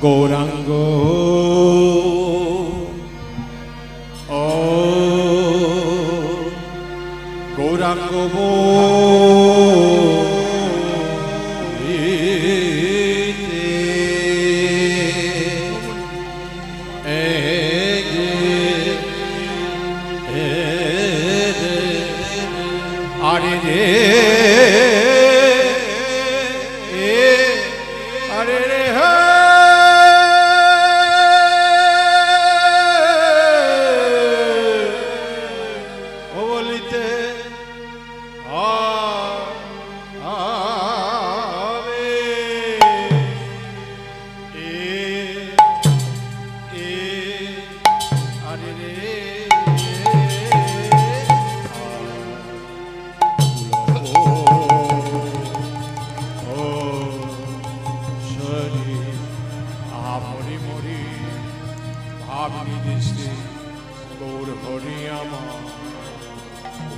গৌরাঙ্গ ও গৌরাঙ্গ আরে রে আরে রে ও বলিতে আবে আরে রে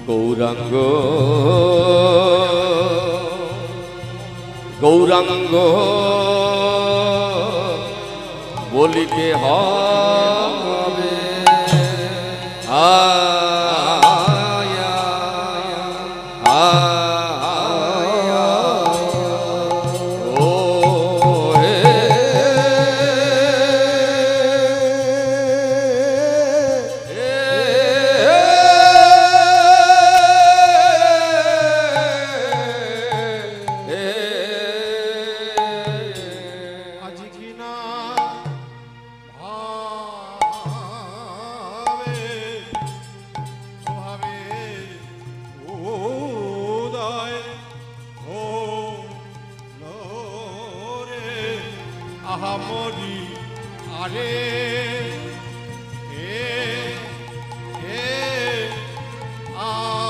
গৌরাঙ্গ গৌরাঙ্গ বলিতে হবে আহামরি আরে আরে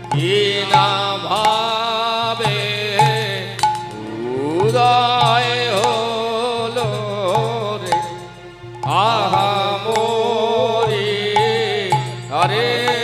কিনা ভাবে উদয় হলো রে আহামরি আরে রে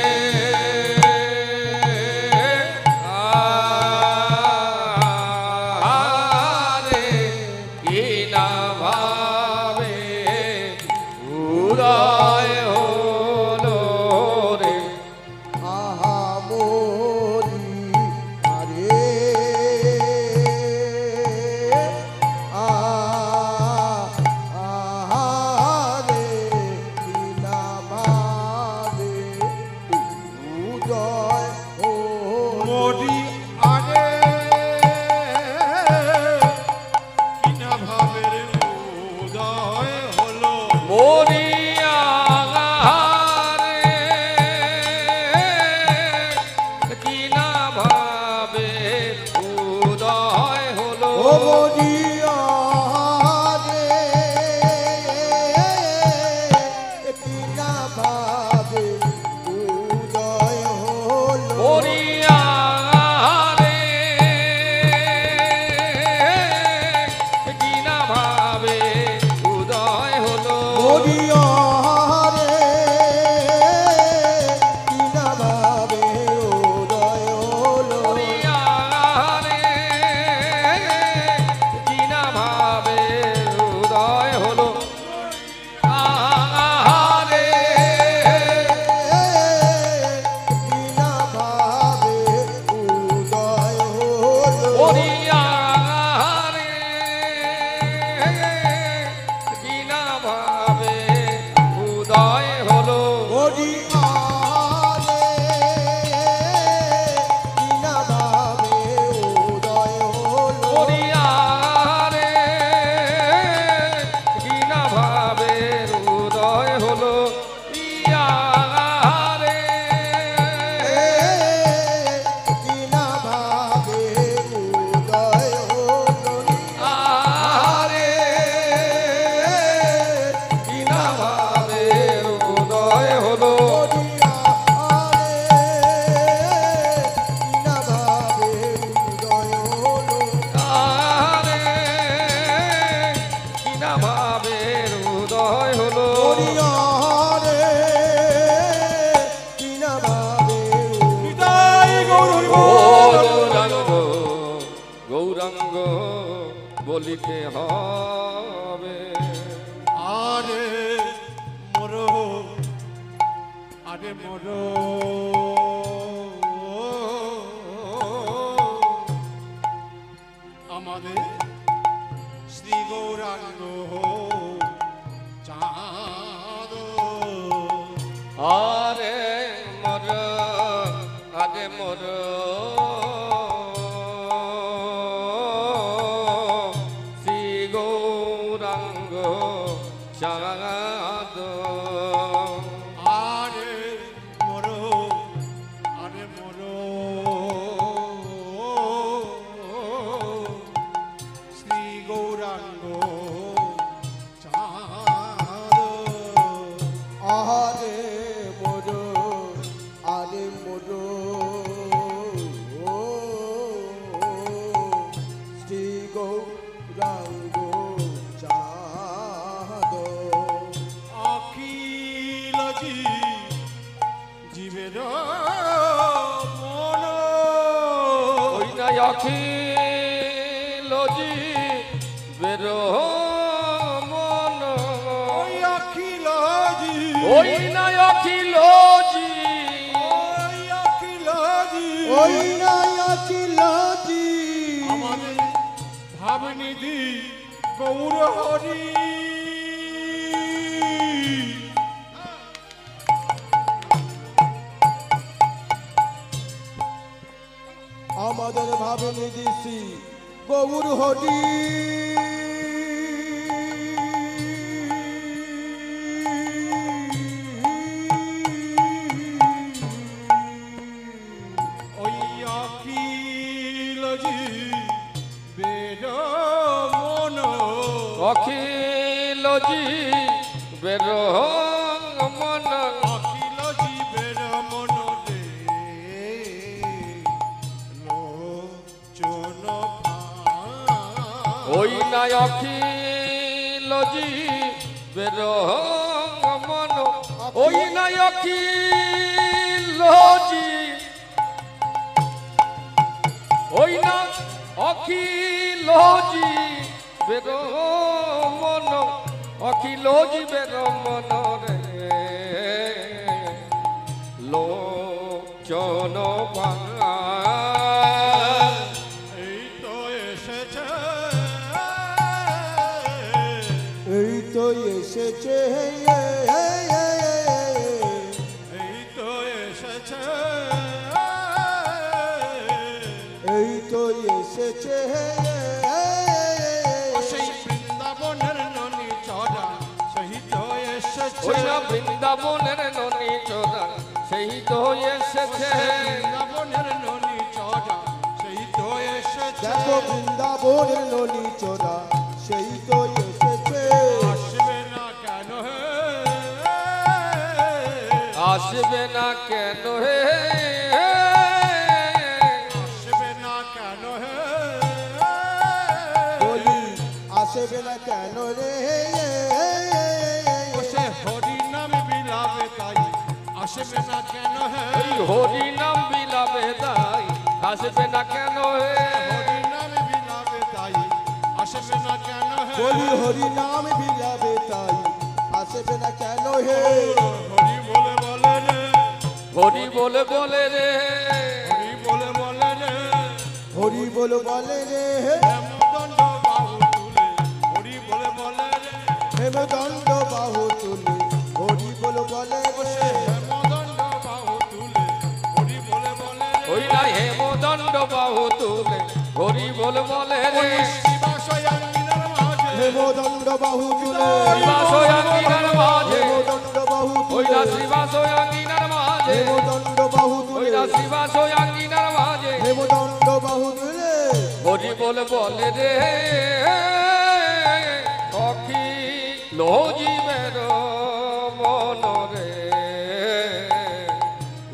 বলিতে হবে। আরে মোরো আরে মোরো আমাদের শ্রী গৌরাঙ্গ চাঁদ আরে মোর আরে মোর শ্রী গৌরাঙ্গ চাঁদ আরে মোরো আরে মোরো শ্রী গৌরাঙ্গ চাঁদ আরে মোরো আরে মোরো শ্রী গৌরাঙ্গ চাঁদ অখিল জীবের মন ওই না অখিল জীবের মন ওই অখিল ওই না অখিল ওই অখিল ওই নায়কিলাজি আমাদের ভাবনিধি গৌর হরি আমাদের ভাবনি দিছি গৌর হরি ওই অখিল জীবের মন অখিল জীবের মন অখিল জীবের মন রে লোচন ওই না অখিল জীবের মন ওই না অখিল ওই না অখিল জীবের মন অখিল জীবের মন রে লোচন এই তো এসেছে এই তো এসেছে এই তো এসেছে এই তো এসেছে সেই বৃন্দাবনের ননি চড়া সেই তো এসেছে ওই না বৃন্দাবনের ননি চোরা সেই তো এসেছে বৃন্দাবনের ননি চড়া সেই তো এসেছে দেখো বৃন্দাবনের ননি চোরা সেই তো এসেছে আসবে না কেন হে আসবে না কেন হে আসবে না কেন হে বলি আসবে না কেন রে সে হরি নাম বিলাবে তাই আসবে না কেন হে ওই হরি নাম বিলাবে তাই আসবে না কেন হে হরি নাম বিলাবে তাই আসবে না কেন হে বলি হরি নাম বিলাবে তাই আসবে না কেন হে হরি বলে বলে রে হরি বলে বলে রে হরি বলে বলে রে হরি বল বলে রে হেমদণ্ড বাহু তুলে হরি বলে বলে রে হেমদণ্ড বাহু তুলে হরি বল বলে সে রে হেমদণ্ড বাহু তুলে হরি বলে বলে রে ওই না হেমদণ্ড বাহু তুলে হরি বলে বলে রে শিবাশয়াঙ্গিনার মাঝে হেমদণ্ড বাহু তুলে শ্রীবাসয়াঙ্গিনার মাঝে হেমদণ্ড বাহু ওই তুলে না শ্রীবাসয়াঙ্গিনার মাঝে হেমদণ্ড বাহু ওই তুলে না শ্রীবাসয়াঙ্গিনার মাঝে হেমদণ্ড বাহু তুলে হরি বলে বলে রে অখিল জীবের মন রে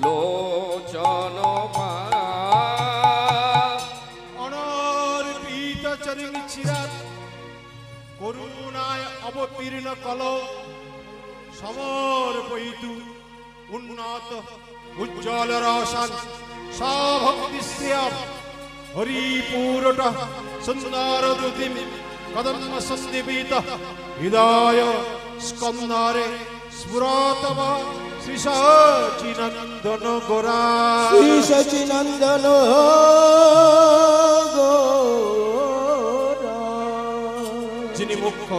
লোচন অনর্পিত চরিণী চিরাত করুণায় অবতীর্ণ কল সমর্পয়িতু উন্নত উজ্জ্বল রোশন সভক্তি শ্রিয় হরিপুরট সুন্দর দ্যুতিম কদম্ব সন্দীপিত হৃদয় স্কন্ধারে স্ফুরতব শ্রী সচিনন্দন গোরা শ্রী সচিনন্দন গোরা। যিনি মুখ্য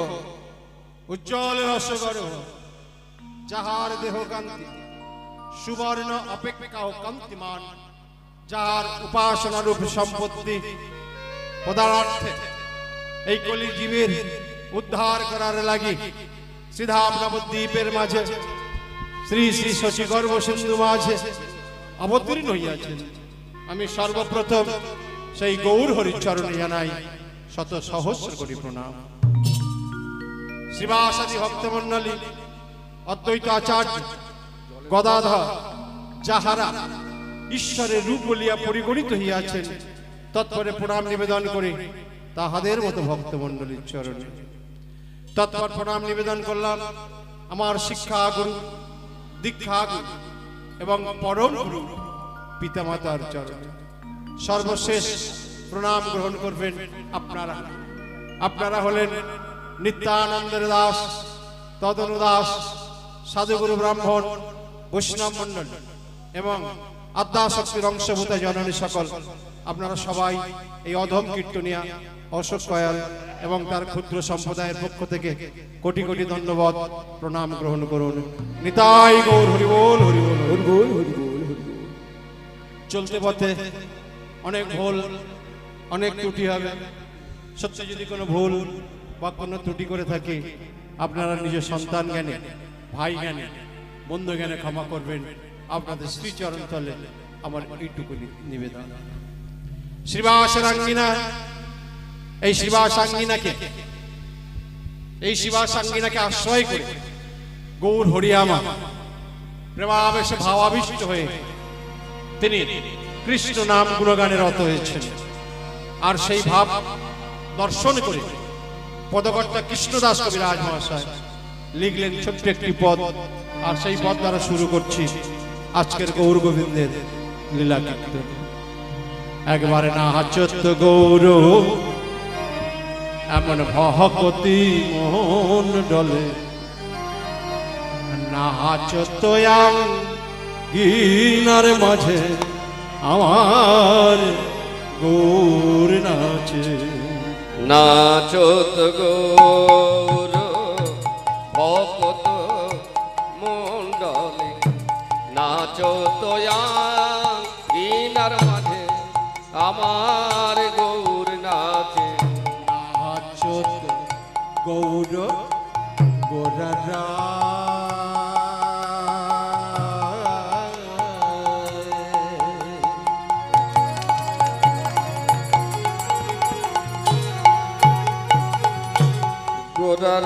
উজ্জ্বল রসগর, যাহার দেহ কান্তি সুবর্ণ অপেক্ষা ও কান্তিমান, যাহার উপাসনা রূপ সম্পত্তি পদার্থে এই কলি জীবের উদ্ধার করার লাগি শ্রীধাম নবদ্বীপের মাঝে শ্রী শ্রী শশীগর্ভ সিন্ধু মাঝে অবতীর্ণ হইয়াছেন। আমি সর্বপ্রথম সেই গৌর হরিচরণে জানাই শত সহস্র কোটি প্রণাম। শ্রীবাসাদি ভক্তমণ্ডলী, অদ্বৈত আচার্য গদাধর, যাহারা ঈশ্বরের রূপ বলিয়া পরিগণিত হইয়াছেন, তৎপরে প্রণাম নিবেদন করে তাহাদের মতো ভক্তমণ্ডলীর চরণে তৎপর প্রণাম নিবেদন করলাম আমার শিক্ষা গুরু, দীক্ষা গুরু এবং পরম গুরু পিতামাতার চরণে। সর্বশেষ প্রণাম গ্রহণ করবেন আপনারা। আপনারা হলেন নিত্যানন্দের দাস, তদনু দাস, সাধুগুরু ব্রাহ্মণ, বৈষ্ণব মণ্ডল এবং আদ্যাশক্তির অংশভূত জননী সকল। আপনারা সবাই এই অধম কীর্তনিয়া অশোক কয়াল এবং তার ক্ষুদ্র সম্প্রদায়ের পক্ষ থেকে কোটি কোটি ধন্যবাদ প্রণাম গ্রহণ করুন। নিতাই গৌর হরি বল, হরি বল, হরি বল, হরি বল, হরি বল। চলতে পথে অনেক ভুল, অনেক ত্রুটি হবে। সত্যি যদি কোনো ভুল বা কোনো ত্রুটি করে থাকি, আপনারা নিজের সন্তান জ্ঞানে, ভাই জ্ঞানে, বন্ধু জ্ঞানে ক্ষমা করবেন। আপনাদের শ্রীচরণ তলে আমার এইটুকু নিবেদন। শ্রীবাসের আঙ্গিনা, এই শিবাসাঙ্গিনাকে আশ্রয় করে গৌর হরিয়ামা প্রেমাবেশে ভাবাবিষ্ট হয়ে তিনি কৃষ্ণ নাম গুণগানে রত হয়েছেন। আর সেই ভাব দর্শন করে পদকর্তা কৃষ্ণদাস কবিরাজ মহাশয় লিখলেন ছোট্ট একটি পদ। আর সেই পদ দ্বারা শুরু করছি আজকের গৌর গোবিন্দের লীলা কীর্তন। একবারে না হাচত গৌর এমন ভকতি মোহন ডলে, না হাচত গিনার মাঝে আমার গৌর নাচে। নাচত গৌর ভকত মণ্ডলে, নাচত গিনার মাঝে আমার গৌর নাচে। নাচত গৌর গোরা গোরা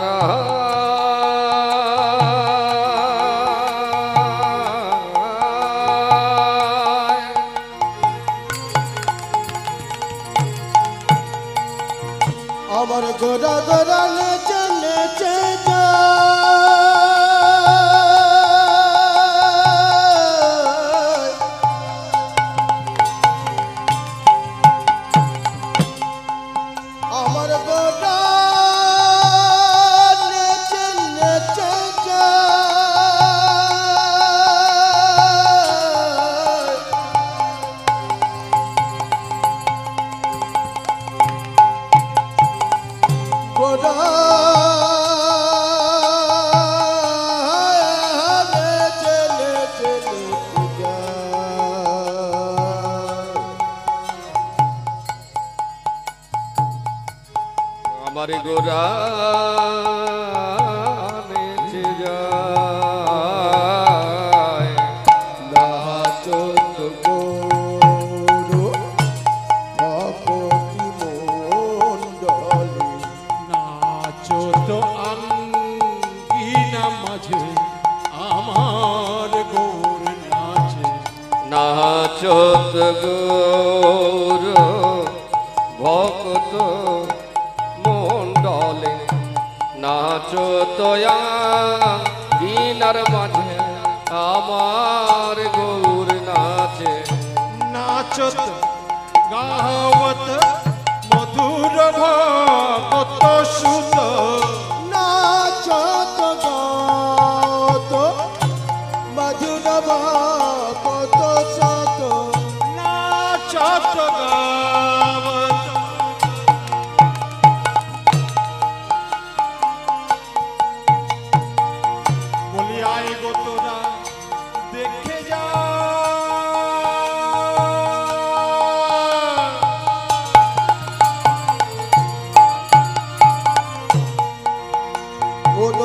আমার গোরা গোরা নেচে নেচে যায়, আমার গোরা নেচে নেচে যায়। গোরা নেচে নেচে নেচে যায়। আমার গোরা নেচে যায়। নাচত গৌর ভকতি মণ্ডলে, নাচত আঙ্গিনা মাঝে আমার গৌর নাচে। নাচত গৌর ভকত মণ্ডলে, নাচত গিনার মাঝে আমার গৌর নাচে। নাচত গাওত মধুর মধুর ভক্ত সুত নাচত গাত মধুর কত সত নাচত গাবত বলি আয় গো তোরা দেখে যা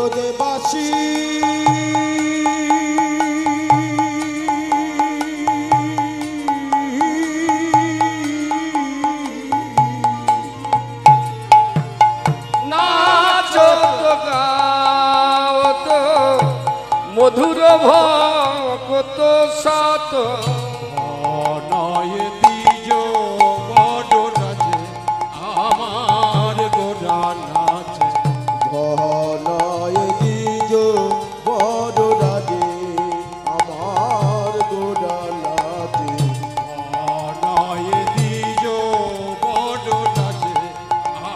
ওদে বাসি নাচত গাওত মধুর ভক্ত সাত নয় দ্বিজ বড় রাজে আমার গোরা নাচে ঘনয় দ্বিজ বড় রাজে আমার গোড়া নাচে নয় দ্বিজ বড় রাজে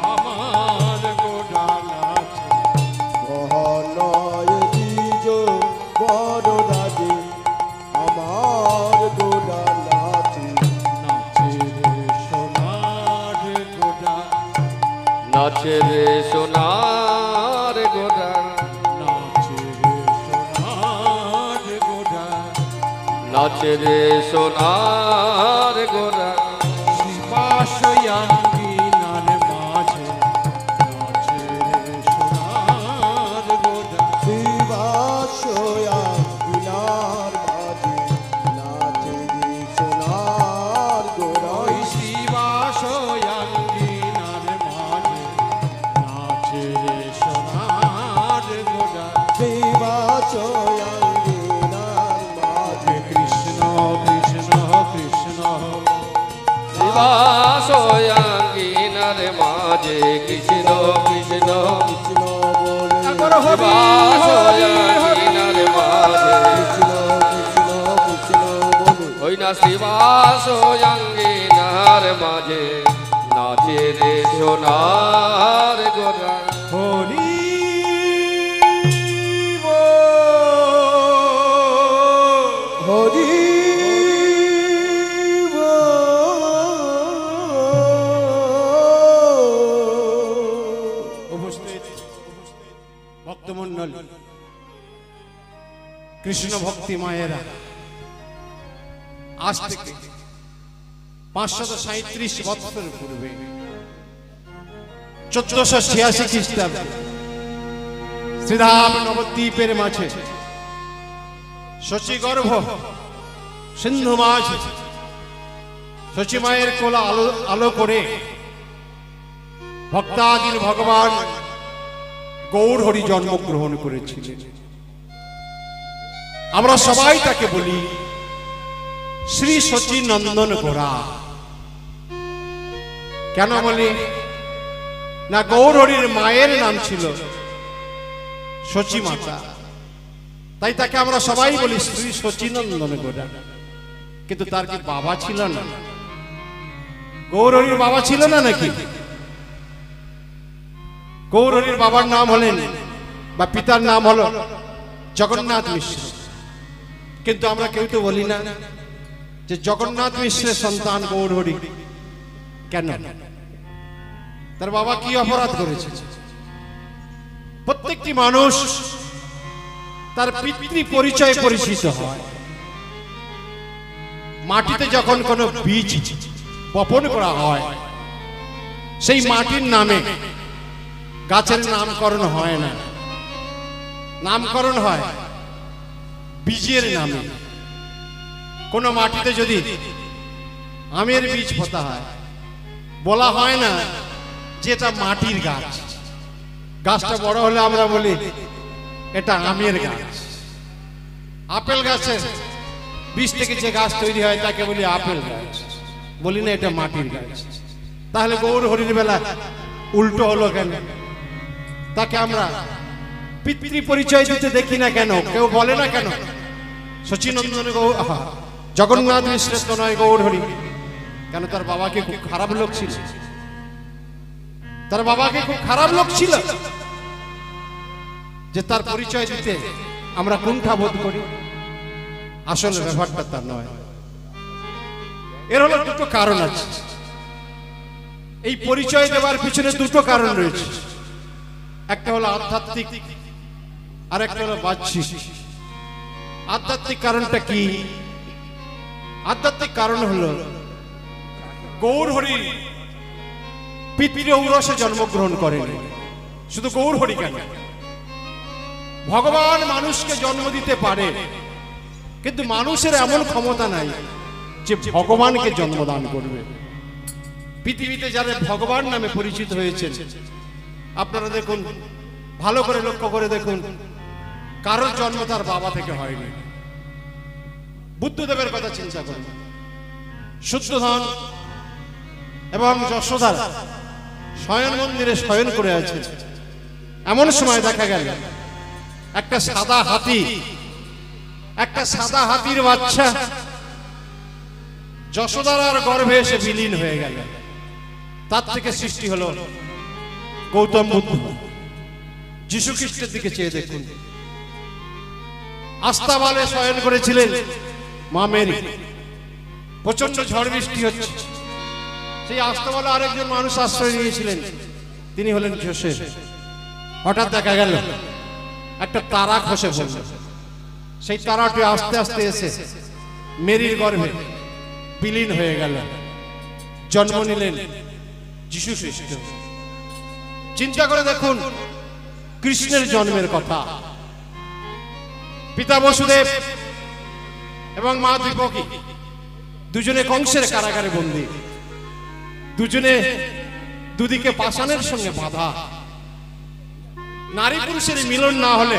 আমার গোরা নাচে ঘনয় দ্বিজ বড় রাজে আমার গোড়া নাচে নাচে রে সোনার গোরা নাচে রে সোনার গোরা নাচে রে সোনার নাচে রে সোনার গোরা গোরা শিবাশয়াঙ্গিনার মাঝে নাচে রে সোনার গোরা শিবাশয়া বিনার মাঝে নাচে রে সোনার গোড়া ওই শিবাশয়াঙ্গিনার মাঝে নাচে রে সোনার গোরা শিবাশয়া বিনার মাঝে কৃষ্ণ কৃষ্ণ কৃষ্ণ শিবাশয়াঙ্গিনার মাঝে কৃষ্ণ কৃষ্ণ কৃষ্ণ বলে শিবাশয়াঙ্গিনার মাঝে কৃষ্ণ কৃষ্ণ কৃষ্ণ বলে ওই না শিবাশয়াঙ্গিনার মাঝে নাচে রে সোনার গোরা হরি হরি উপস্থিত ভক্তমণ্ডল কৃষ্ণ ভক্তি মায়েরা আজ থেকে 537 বছর পূর্বে 1486 খ্রিস্টাব্দে শ্রীরাম নবদ্বীপের মাঝে শচী গর্ভ সিন্ধু মাঝ শচী মায়ের কোলা আলো আলো করে ভক্তাদির ভগবান গৌর হরি জন্মগ্রহণ করেছিলেন। আমরা সবাই তাকে বলি শ্রী শচী নন্দন গোরা। কেন বলি না, গৌর হরির মায়ের নাম ছিল শচী মাতা, তাই তাকে আমরা সবাই বলি শ্রী শচী নন্দন গোরা। কিন্তু তার কি বাবা ছিল না? গৌর হরির বাবা ছিল না নাকি? গৌর হরির বাবার নাম হলেন বা পিতার নাম হলো জগন্নাথ মিশ্র। কিন্তু আমরা কেউ তো বলি না যে জগন্নাথ মিশ্রের সন্তান গৌর হরি। কেন? তার বাবা কি অপরাধ করেছে? প্রত্যেকটি মানুষ তার পিতৃ পরিচয় পরিচিত হয়। মাটিতে যখন কোনো বীজ বপন করা হয়, সেই মাটির নামে গাছের নামকরণ হয় না, নামকরণ হয় বীজের নামে। কোন মাটিতে যদি আমের বীজ পোতা হয়, বলা হয় না যে এটা মাটির গাছ। গাছটা বড় হলে আমরা বলি এটা আমের গাছ। আপেল গাছের বীজ থেকে যে গাছ তৈরি হয় তাকে বলি আপেল গাছ, বলি না এটা মাটির গাছ। তাহলে গৌর হরির বেলা উল্টো হলো কেন? তাকে আমরা পিতৃ পরিচয় দিতে দেখি না কেন? কেউ বলে না কেন শচীনন্দন জগন্নাথ মিশ্রের তো নয় গৌর হরি? কেন? তার বাবাকে খুব খারাপ লোক ছিল। তার বাবাকে খুব খারাপ লোক ছিল, যে তার পরিচয় দিতে আমরা কুণ্ঠা বোধ করি। আসলে ব্যাপারটা তা নয়। এর হলো দুটো কারণ আছে। এই পরিচয় দেওয়ার পিছনে দুটো কারণ রয়েছে। একটা হলো আধ্যাত্মিক, আর একটা হলো বাহ্যিক। আধ্যাত্মিক কারণটা কি? আধ্যাত্মিক কারণ হলো গৌরহরি পিতৃ ঔরসে জন্মগ্রহণ করেন। শুধু গৌরহরি কেন, ভগবান মানুষকে জন্ম দিতে পারে, কিন্তু মানুষের এমন ক্ষমতা নাই যে ভগবানকে জন্মদান করবে। পৃথিবীতে যারা ভগবান নামে পরিচিত হয়েছেন, আপনারা দেখুন, ভালো করে লক্ষ্য করে দেখুন, কারোর জন্ম তার বাবা থেকে হয়নি। বুদ্ধদেবের কথা চিন্তা করুন। শুদ্ধোধন এবং যশোদা শয়ন মন্দিরে শয়ন করে আছে। এমন সময় দেখা গেল একটা সাদা হাতির বাচ্চা যশোদার গর্ভে এসে বিলীন হয়ে গেল। তার থেকে সৃষ্টি হলো গৌতম বুদ্ধ। যীশু খ্রিস্টের দিকে চেয়ে দেখুন, আস্তাবলে শয়ন করেছিলেন মা মেরি। প্রচন্ড ঝড় বৃষ্টি হচ্ছে, সেই আস্তাবলে আরেকজন মানুষ আশ্রয় নিয়েছিলেন, তিনি হলেন যোসেফ। হঠাৎ দেখা গেল একটা তারা খসে পড়ল। সেই তারাটি আস্তে আস্তে এসে মেরির গর্ভে বিলীন হয়ে গেল। জন্ম নিলেন যীশু খ্রিস্ট। চিন্তা করে দেখুন কৃষ্ণের জন্মের কথা। পিতা বসুদেব এবং মা দেবকী দুজনে কংসের কারাগারে বন্দী, দুজনে দুদিকে পাষাণের সঙ্গে বাঁধা। নারী পুরুষের মিলন না হলে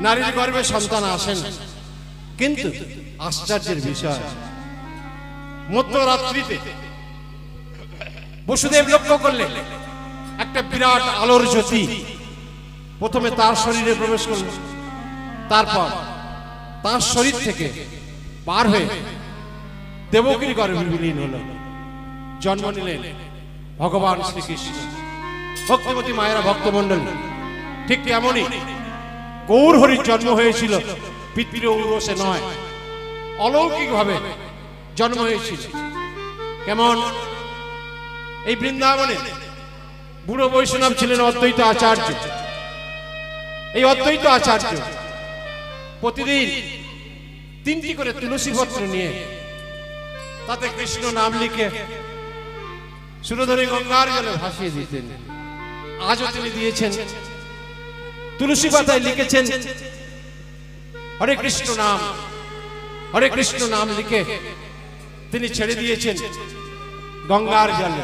নারীর গর্ভে সন্তান আসেন। কিন্তু আশ্চর্যের বিষয়, মধ্যরাত্রিতে বসুদেব লক্ষ্য করলেন একটা বিরাট আলোর জ্যোতি প্রথমে তার শরীরে প্রবেশ করল, তারপর তার শরীর থেকে পার হয়ে দেবকীর গর্ভে বিলীন হল। জন্ম নিলেন ভগবান শ্রীকৃষ্ণ। ভক্তিমতী মায়েরা, ভক্তমণ্ডল, ঠিক তেমনই গৌরহরির জন্ম হয়েছিল পিতৃ ঔরসে নয়, অলৌকিক ভাবে জন্ম হয়েছিল। কেমন? এই বৃন্দাবনে বুড়ো বৈষ্ণব ছিলেন অদ্বৈত আচার্য। এই অদ্বৈত আচার্য প্রতিদিন 3টি করে তুলসী পত্র নিয়ে তাতে কৃষ্ণ নাম লিখে সুরধনী গঙ্গার জলে ভাসিয়ে দিতেন। আজও তিনি দিয়েছেন। তুলসী পাতায় লিখেছেন হরে কৃষ্ণ নাম, হরে কৃষ্ণ নাম লিখে তিনি ছেড়ে দিয়েছেন গঙ্গার জলে।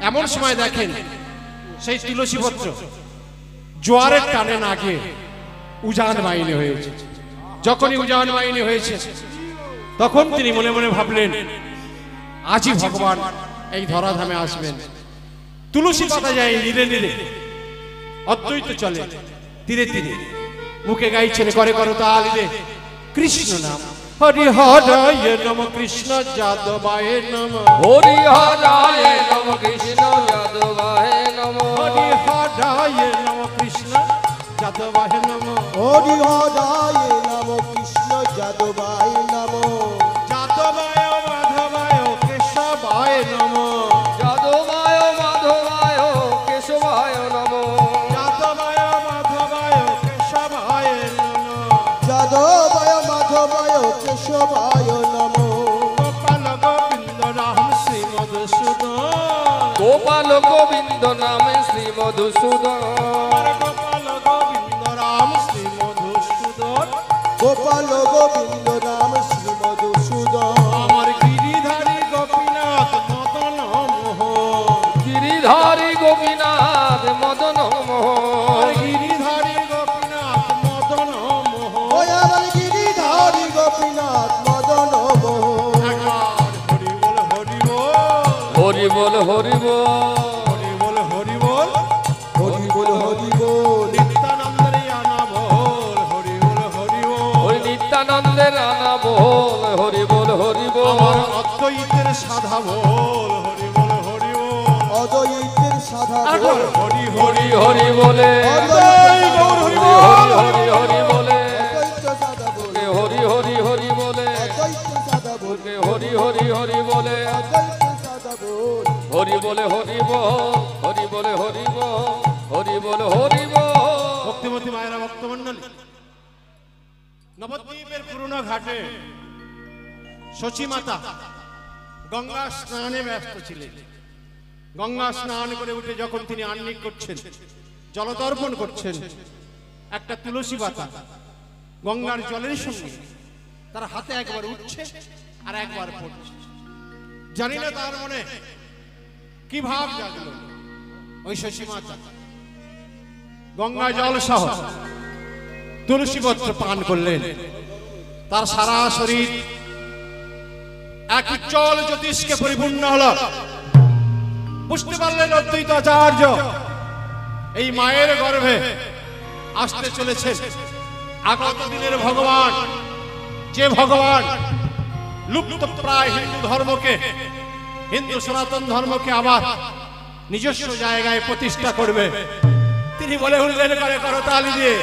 এমন সময় দেখেন সেই তুলসী পত্র জোয়ারের টানে না গিয়ে উজান বাহিনী হয়েছে। যখনই উজান বাহিনী হয়েছে তখন তিনি মনে মনে ভাবলেন, আজই ভগবান এই ধরাধামে আসবেন। তুলসী পাতা যায় নীরে নীরে, অদ্বৈত চলে তীরে তীরে, মুখে গাইছেন করে করতাল রে কৃষ্ণ নাম। হরি হরায় নম কৃষ্ণ যাদবায় নম, হরি হরায় নম কৃষ্ণ যাদবায় নম, হরি হরায় নম কৃষ্ণ যাদবায় নম, হরি হরায় নম কৃষ্ণ যাদবায় নম, যাদবায় মাধবায় কেশবায় নম, যাদবায় মাধবায় কেশবায় নম, যাদবায় মাধবায় কেশবায় নম, যাদবায় মাধবায় কেশবায় নম, গোপাল গোবিন্দ রাম শ্রী মধুসূদন, গোপাল গোবিন্দ নামে শ্রী মধুসূদন, গোপাল গোবিন্দ রাম শ্রী মধুসূদন, গোপাল গোবিন্দ রাম শ্রী মধুসূদন, আমার গিরিধারী গোপীনাথ মদন মোহন, গিরিধারী গোপীনাথ মদন মোহন, গিরিধারী গোপীনাথ মদন মোহন। ওই আমার গিরিধারী গোপীনাথ মদন মোহন। একবার হরি বল হরি বল, হরি বল হরি বল, হরি বল হরি বল, হরি বল হরি বল, নিত্যানন্দের আনা বল, হরি বল হরি বল, হরি নিত্যানন্দের আনা বল, হরি বল হরি বল, আমার অদ্বৈতের সাধা বল, হরি বল হরি বল, অদ্বৈতের সাধা একবার হরি হরি হরি হরি বলে জয় গৌর হরি বল। হরি হরি বলে অদ্বৈত সাধা বলে হরি হরি হরি বলে অদ্বৈত সাধা বলে হরি হরি হরি বলে অদ্বৈত সাধা বলে হরি বলে হরি বল হরি বলে হরি বল হরি বলে হরি বল। ভক্তিমতী মায়েরা ভক্তমণ্ডলী, নবদ্বীপের পুরনো ঘাটে শচী মাতা গঙ্গা স্নানে ব্যস্ত ছিলেন। গঙ্গা স্নান করে উঠে যখন তিনি আহ্নিক করছেন, জলতর্পণ করছেন, একটা তুলসী পাতা গঙ্গার জলের সঙ্গে তার হাতে একবার উঠছে আর একবার পড়ছে। জানি না তার মনে কি ভাব জাগলো। ওই শচী মাতা গঙ্গা জল সহ তুলসী পত্র পান করলেন। তার সারা শরীর এক উজ্জ্বল জ্যোতিষকে পরিপূর্ণ হলো। বুঝতে পারলেন অদ্বৈত আচার্য এই মায়ের গর্ভে আসতে চলেছেন আগত দিনের ভগবান, যে ভগবান লুপ্ত প্রায় হিন্দু ধর্মকে, হিন্দু সনাতন ধর্মকে আবার নিজস্ব জায়গায় প্রতিষ্ঠা করবে। তিনি বলে উঠলেন করে করতালি দিয়ে,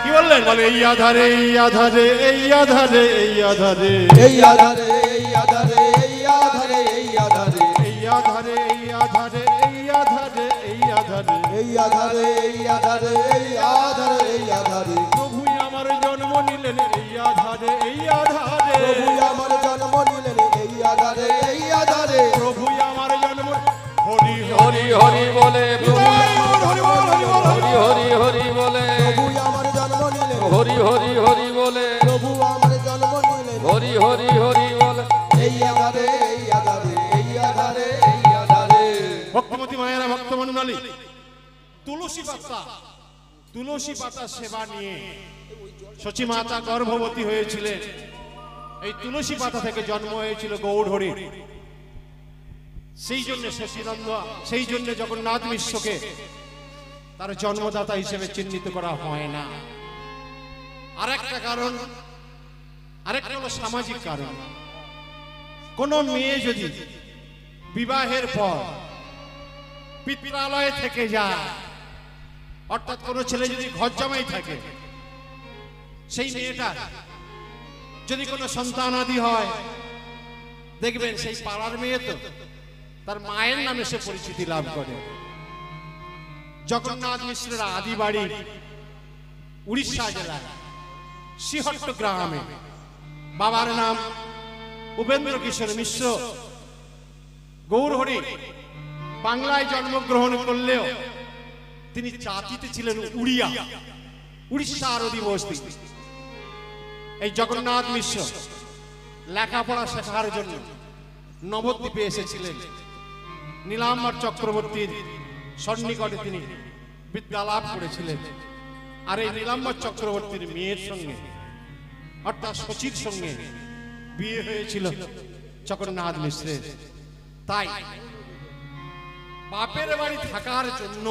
কি বললেন? বলে এই আধারে এই আধারে এই আধারে এই আধারে এই আধারে এই আধারে এই আধারে এই আধারে এই আধারে এই আধারে এই আধারে এই আধারে এই আধারে এই আধারে এই আধারে এই আধারে প্রভুই আমার জন্ম নিলেন এই আধারে এই আধারে প্রভু আমার জন্ম নিলেন এই আধারে এই আধারে প্রভুই আমার জন্ম। হরি হরি হরি বলে হরি বল হরি বল হরি হরি হরি বলে প্রভু আমার জন্ম নিলেন হরি হরি হরি বলে প্রভু আমার জন্ম নিলেন হরি হরি হরি বলে এই আধারে এই আধারে এই আধারে এই আধারে ভক্তিমতী মায়েরা ভক্তমণ্ডলী, তুলসী পাতা, তুলসী পাতা সেবা নিয়ে শচী মাতা গর্ভবতী হয়েছিলেন। এই তুলসী পাতা থেকে জন্ম হয়েছিল গৌর হরি। সেই জন্য শচীনন্দ, সেই জন্য জগন্নাথ মিশ্রকে তার জন্মদাতা হিসেবে চিহ্নিত করা হয় না। আরেকটা কারণ, আরেকটা হলো সামাজিক কারণ। কোন মেয়ে যদি বিবাহের পর পিত্রালয়ে থেকে যায়, অর্থাৎ কোন ছেলে যদি ঘর জামাই থাকে, সেই মেয়েটা যদি কোনো সন্তান আদি হয়, দেখবেন সেই পাড়ার মেয়ে তো তার মায়ের নামে সে পরিচিতি লাভ করে। জগন্নাথ মিশ্রের আদি বাড়ি উড়িষ্যা জেলায় শ্রীহট্ট গ্রামে। বাবার নাম উপেন্দ্র কিশোর মিশ্র। গৌর হরি বাংলায় জন্মগ্রহণ করলেও তিনি জাতিতে ছিলেন উড়িয়া, উড়িষ্যার অধিবাসী। এই জগন্নাথ মিশ্র লেখাপড়া শেখার জন্য নবদ্বীপে এসেছিলেন। নীলাম্বর চক্রবর্তীর সন্নিকটে তিনি বিদ্যালাভ করেছিলেন। আর এই নীলাম্বর চক্রবর্তীর মেয়ের সঙ্গে, অর্থাৎ শচীর সঙ্গে বিয়ে হয়েছিল জগন্নাথ মিশ্রের। তাই বাপের বাড়ি থাকার জন্য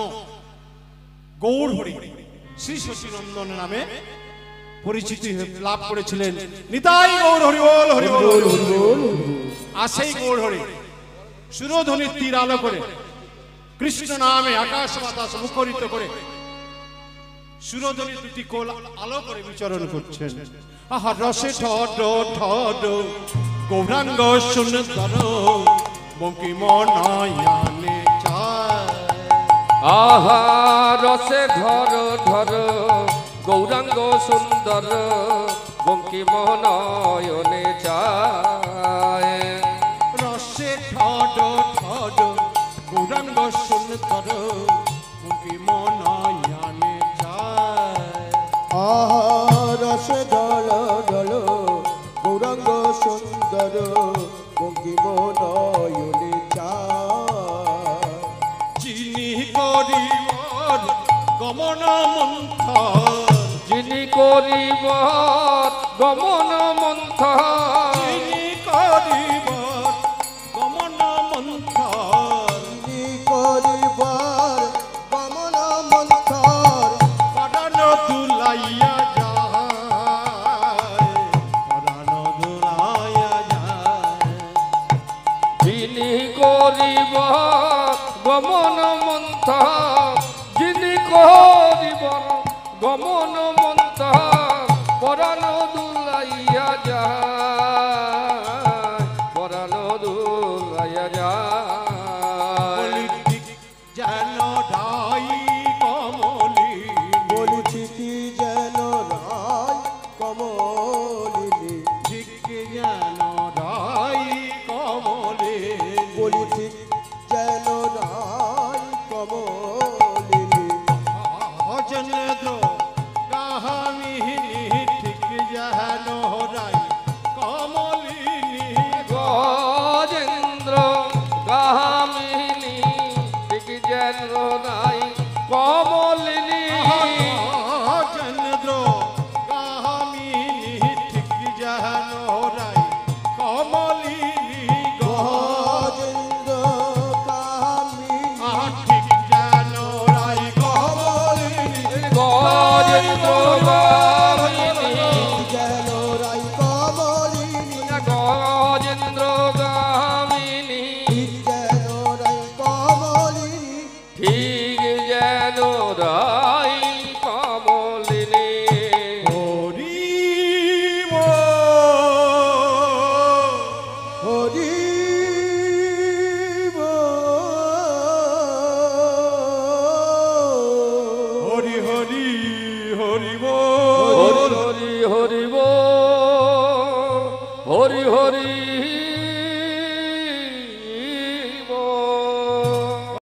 গৌর হরি শ্রী শচীনন্দন নামে পরিচিতি লাভ করেছিলেন। নিতাই গৌর হরি বল হরি বল হরি বল। আসেই গৌর হরি সুরধ্বনির তীর আলো করে কৃষ্ণ নামে আকাশ বাতাস মুখরিত করে সুরধ্বনির দুটি কোল আলো করে বিচরণ করছেন। আহা রসে ঠড ঠড গৌরাঙ্গ সুন্দর বঙ্কিম নয়নে চায়। আহা রসে ধর ধর গৌরাঙ্গ সুন্দর বঙ্কিম নয়নে চায়। রসে ঠড ঠড গৌরাঙ্গ সুন্দর বঙ্কিম নয়নে চায়। আহা রসে ঢল ঢল গৌরাঙ্গ সুন্দর বঙ্কিম নয়নে চায়। যিনি করিবার গমন মন্থর, যিনি করিব গমন মন্থর, যিনি করিবার গমন মন্থর, যিনি করিবার গমন মন্থর পরাণ দুলাইয়া যায়, পরাণ দুলাইয়া যায়। যিনি করিব গমন মন্থ যিনি করিবর গমন